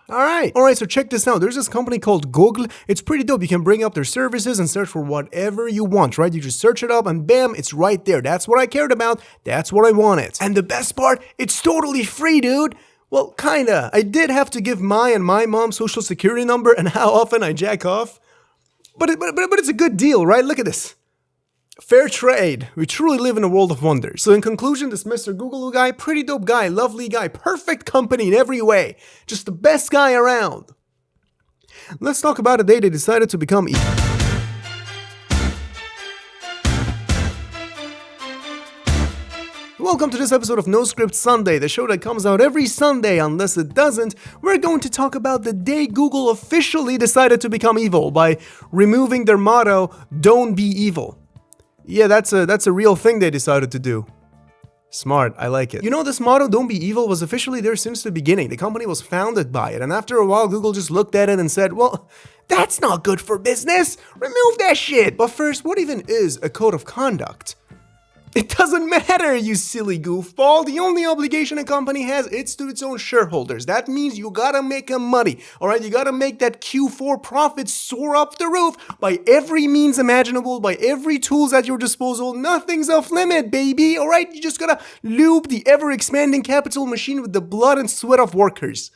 Alright, so check this out. There's this company called Google. It's pretty dope. You can bring up their services and search for whatever you want, right? You just search it up and bam, it's right there. That's what I cared about. That's what I wanted. And the best part, it's totally free, dude. Well, kinda. I did have to give my and my mom's social security number and how often I jack off. But it's a good deal, right? Look at this. Fair trade. We truly live in a world of wonders. So in conclusion, this Mr. Google guy, pretty dope guy, lovely guy, perfect company in every way. Just the best guy around. Let's talk about a day they decided to become evil. Welcome to this episode of No Script Sunday, the show that comes out every Sunday. Unless it doesn't, we're going to talk about the day Google officially decided to become evil by removing their motto, "Don't be evil." Yeah, that's a real thing they decided to do. Smart, I like it. You know, this motto, "Don't be evil," was officially there since the beginning. The company was founded by it, and after a while, Google just looked at it and said, well, that's not good for business. Remove that shit. But first, what even is a code of conduct? It doesn't matter, you silly goofball. The only obligation a company has is to its own shareholders. That means you gotta make them money, alright? You gotta make that Q4 profit soar up the roof by every means imaginable, by every tools at your disposal. Nothing's off limit, baby, alright? You just gotta lube the ever-expanding capital machine with the blood and sweat of workers.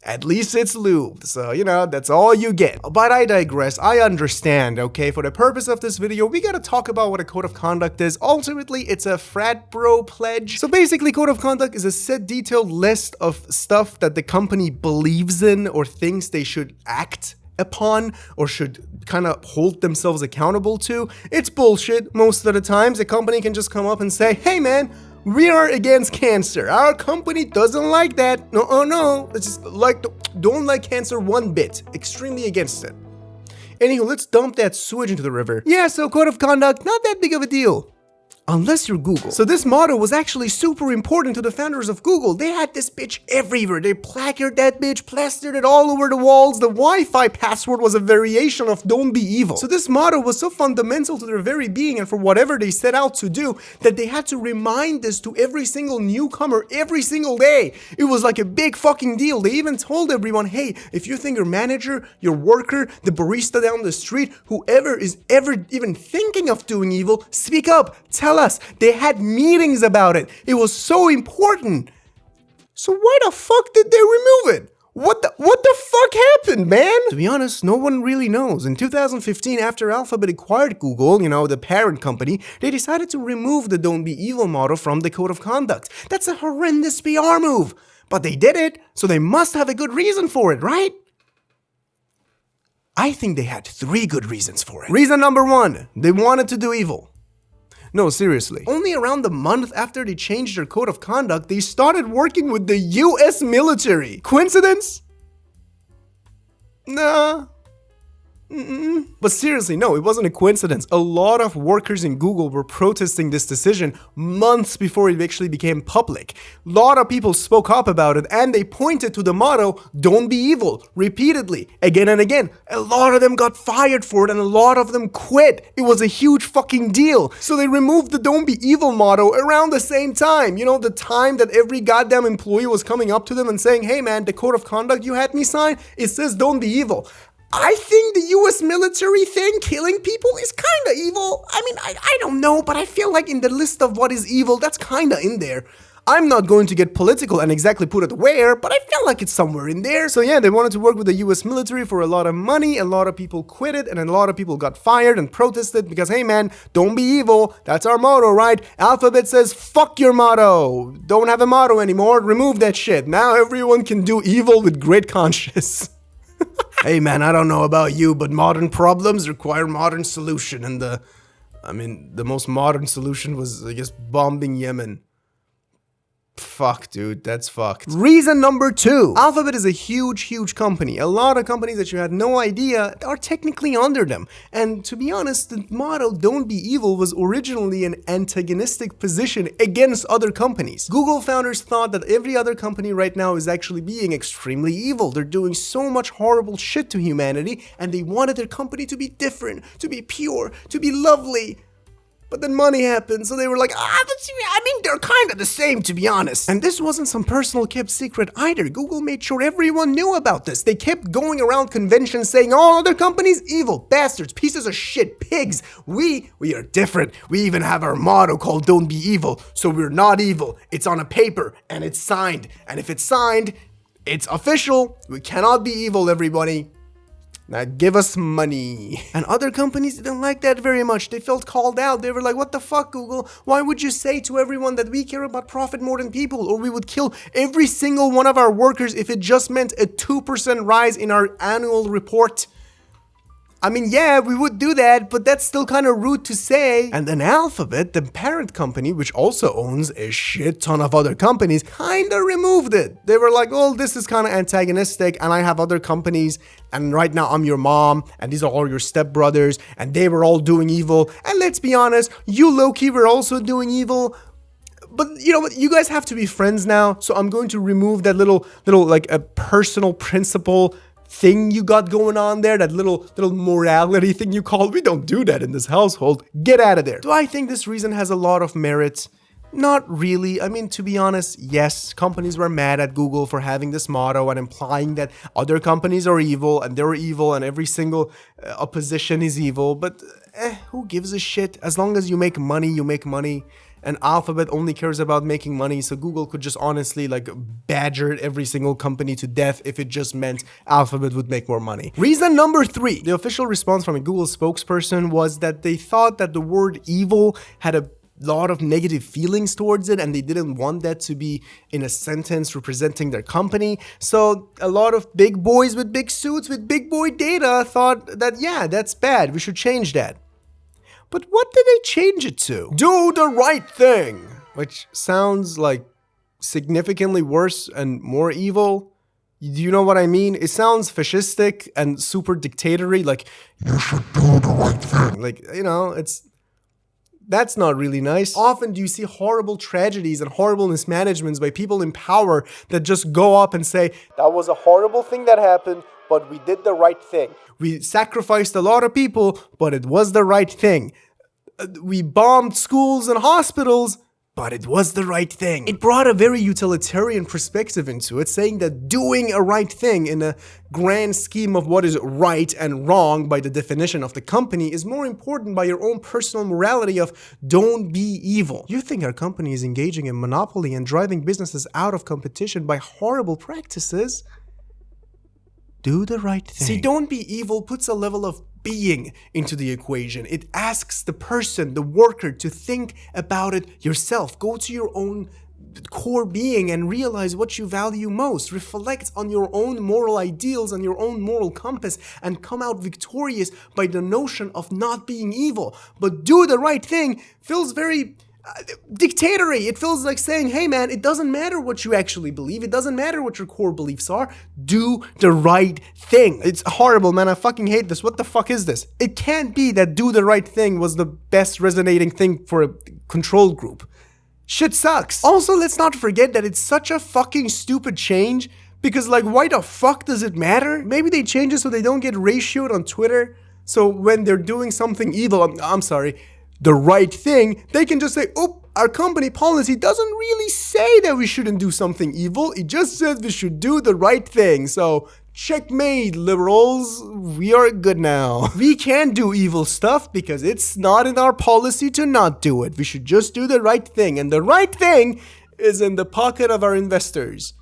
At least it's lubed, so, you know, that's all you get. But I digress, I understand, okay? For the purpose of this video, we gotta talk about what a code of conduct is. Ultimately, it's a frat bro pledge. So basically, code of conduct is a set detailed list of stuff that the company believes in or thinks they should act upon or should kind of hold themselves accountable to. It's bullshit. Most of the times, a company can just come up and say, hey man, we are against cancer. Our company doesn't like that. No. It's just don't like cancer one bit. Extremely against it. Anywho, let's dump that sewage into the river. Yeah, so code of conduct, not that big of a deal. Unless you're Google. So this motto was actually super important to the founders of Google. They had this bitch everywhere. They placarded that bitch, plastered it all over the walls. The Wi-Fi password was a variation of "Don't be evil." So this motto was so fundamental to their very being and for whatever they set out to do that they had to remind this to every single newcomer every single day. It was like a big fucking deal. They even told everyone, hey, if you think your manager, your worker, the barista down the street, whoever is ever even thinking of doing evil, speak up, tell us. They had meetings about it. It was so important. So why the fuck did they remove it? What the fuck happened, man? To be honest, no one really knows. In 2015, after Alphabet acquired Google, you know, the parent company, they decided to remove the "Don't be evil" motto from the code of conduct. That's a horrendous PR move. But they did it, so they must have a good reason for it, right? I think they had 3 good reasons for it. Reason number 1, they wanted to do evil. No, seriously. Only around a month after they changed their code of conduct, they started working with the US military. Coincidence? Nah. But seriously, no, it wasn't a coincidence. A lot of workers in Google were protesting this decision months before it actually became public. A lot of people spoke up about it and they pointed to the motto, "Don't be evil," repeatedly, again and again. A lot of them got fired for it and a lot of them quit. It was a huge fucking deal. So they removed the "Don't be evil" motto around the same time. You know, the time that every goddamn employee was coming up to them and saying, hey man, the code of conduct you had me sign, it says "Don't be evil." I think the US military thing, killing people, is kinda evil. I mean, I don't know, but I feel like in the list of what is evil, that's kinda in there. I'm not going to get political and exactly put it where, but I feel like it's somewhere in there. So yeah, they wanted to work with the US military for a lot of money. A lot of people quit it and a lot of people got fired and protested because, hey man, don't be evil. That's our motto, right? Alphabet says, fuck your motto. Don't have a motto anymore. Remove that shit. Now everyone can do evil with great conscience. Hey man, I don't know about you, but modern problems require modern solution. And the most modern solution was, I guess, bombing Yemen. Fuck, dude, that's fucked. Reason number 2. Alphabet is a huge company. A lot of companies that you had no idea are technically under them. And to be honest, the motto "Don't be evil" was originally an antagonistic position against other companies. Google founders thought that every other company right now is actually being extremely evil. They're doing so much horrible shit to humanity, and they wanted their company to be different, to be pure, to be lovely. But then money happened, so they were like, they're kind of the same, to be honest. And this wasn't some personal kept secret either. Google made sure everyone knew about this. They kept going around conventions saying, all other companies, evil, bastards, pieces of shit, pigs. We are different. We even have our motto called Don't Be Evil. So we're not evil. It's on a paper, and it's signed. And if it's signed, it's official. We cannot be evil, everybody. Now give us money. And other companies didn't like that very much. They felt called out. They were like, what the fuck, Google? Why would you say to everyone that we care about profit more than people? Or we would kill every single one of our workers if it just meant a 2% rise in our annual report? I mean, yeah, we would do that, but that's still kind of rude to say. And then Alphabet, the parent company, which also owns a shit ton of other companies, kind of removed it. They were like, oh, this is kind of antagonistic, and I have other companies, and right now I'm your mom, and these are all your stepbrothers, and they were all doing evil. And let's be honest, you low-key were also doing evil. But you know what? You guys have to be friends now, so I'm going to remove that little like a personal principle thing you got going on there, that little morality thing you call. We don't do that in this household. Get out of there. Do I think this reason has a lot of merit? Not really. I mean, to be honest, yes, companies were mad at Google for having this motto and implying that other companies are evil and they're evil and every single opposition is evil. But who gives a shit? As long as you make money, you make money. And Alphabet only cares about making money, so Google could just honestly like badger every single company to death if it just meant Alphabet would make more money. Reason number 3. The official response from a Google spokesperson was that they thought that the word evil had a lot of negative feelings towards it, and they didn't want that to be in a sentence representing their company. So a lot of big boys with big suits with big boy data thought that, yeah, that's bad, we should change that. But what did they change it to? Do the right thing, which sounds like significantly worse and more evil. Do you know what I mean? It sounds fascistic and super dictatorial, like, you should do the right thing. Like, you know, that's not really nice. Often do you see horrible tragedies and horrible mismanagements by people in power that just go up and say, that was a horrible thing that happened, but we did the right thing. We sacrificed a lot of people, but it was the right thing. We bombed schools and hospitals, but it was the right thing. It brought a very utilitarian perspective into it, saying that doing a right thing in a grand scheme of what is right and wrong by the definition of the company is more important by your own personal morality of don't be evil. You think our company is engaging in monopoly and driving businesses out of competition by horrible practices? Do the right thing. See, don't be evil puts a level of being into the equation. It asks the person, the worker, to think about it yourself. Go to your own core being and realize what you value most. Reflect on your own moral ideals and your own moral compass and come out victorious by the notion of not being evil. But do the right thing feels very dictatorial. It feels like saying, hey man, it doesn't matter what you actually believe. It doesn't matter what your core beliefs are. Do the right thing. It's horrible, man. I fucking hate this. What the fuck is this? It can't be that do the right thing was the best resonating thing for a control group. Shit sucks. Also, let's not forget that it's such a fucking stupid change because, like, why the fuck does it matter? Maybe they change it so they don't get ratioed on Twitter. So when they're doing something evil, I'm sorry, the right thing, they can just say, oh, our company policy doesn't really say that we shouldn't do something evil. It just says we should do the right thing. So checkmate, liberals. We are good now. We can't do evil stuff because it's not in our policy to not do it. We should just do the right thing. And the right thing is in the pocket of our investors.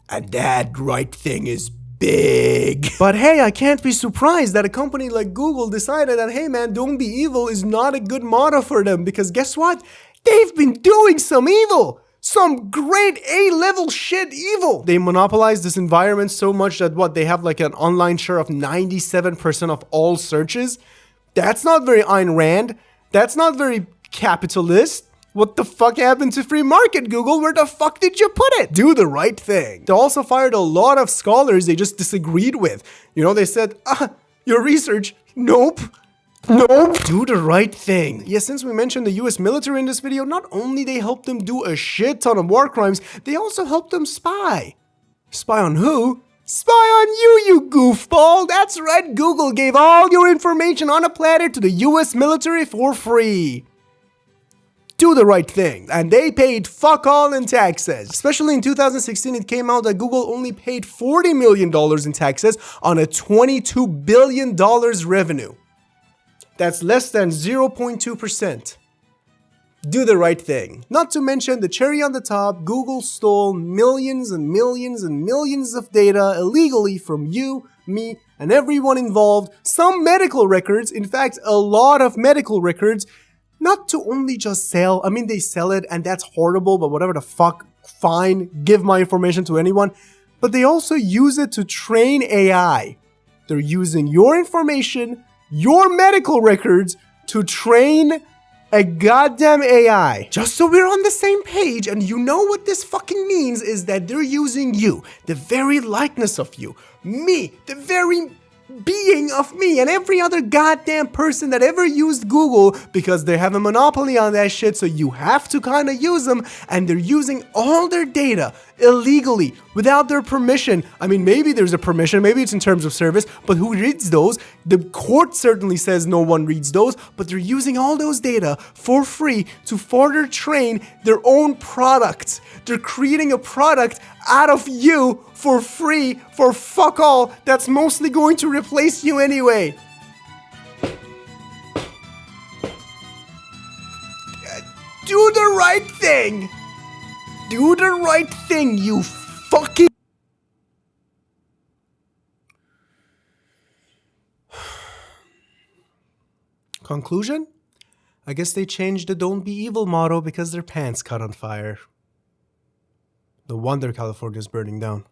And that right thing is big. But hey, I can't be surprised that a company like Google decided that, hey man, don't be evil is not a good motto for them, because guess what? They've been doing some evil. Some great A-level shit evil. They monopolize this environment so much that what, they have like an online share of 97% of all searches? That's not very Ayn Rand. That's not very capitalist. What the fuck happened to free market, Google? Where the fuck did you put it? Do the right thing. They also fired a lot of scholars they just disagreed with. You know, they said, your research, nope. Nope. Do the right thing. Yeah, since we mentioned the US military in this video, not only they helped them do a shit ton of war crimes, they also helped them spy. Spy on who? Spy on you, you goofball! That's right, Google gave all your information on a platter to the US military for free. do the right thing. And they paid fuck all in taxes. Especially in 2016, it came out that Google only paid $40 million in taxes on a $22 billion revenue. That's less than 0.2%. Do the right thing. Not to mention the cherry on the top, Google stole millions and millions and millions of data illegally from you, me, and everyone involved. Some medical records, in fact, a lot of medical records, not to only just sell, I mean, they sell it and that's horrible, but whatever the fuck, fine, give my information to anyone. But they also use it to train AI. They're using your information, your medical records, to train a goddamn AI. Just so we're on the same page and you know what this fucking means is that they're using you, the very likeness of you, me, the very being of me, and every other goddamn person that ever used Google, because they have a monopoly on that shit, so you have to kind of use them, and they're using all their data illegally without their permission. I mean, maybe there's a permission, maybe it's in terms of service, but who reads those? The court certainly says no one reads those, but they're using all those data for free to further train their own products. They're creating a product out of you for free, for fuck all, that's mostly going to replace you anyway. Do the right thing. Do the right thing, you fucking... Conclusion? I guess they changed the "Don't Be Evil" motto because their pants caught on fire. No wonder California's burning down.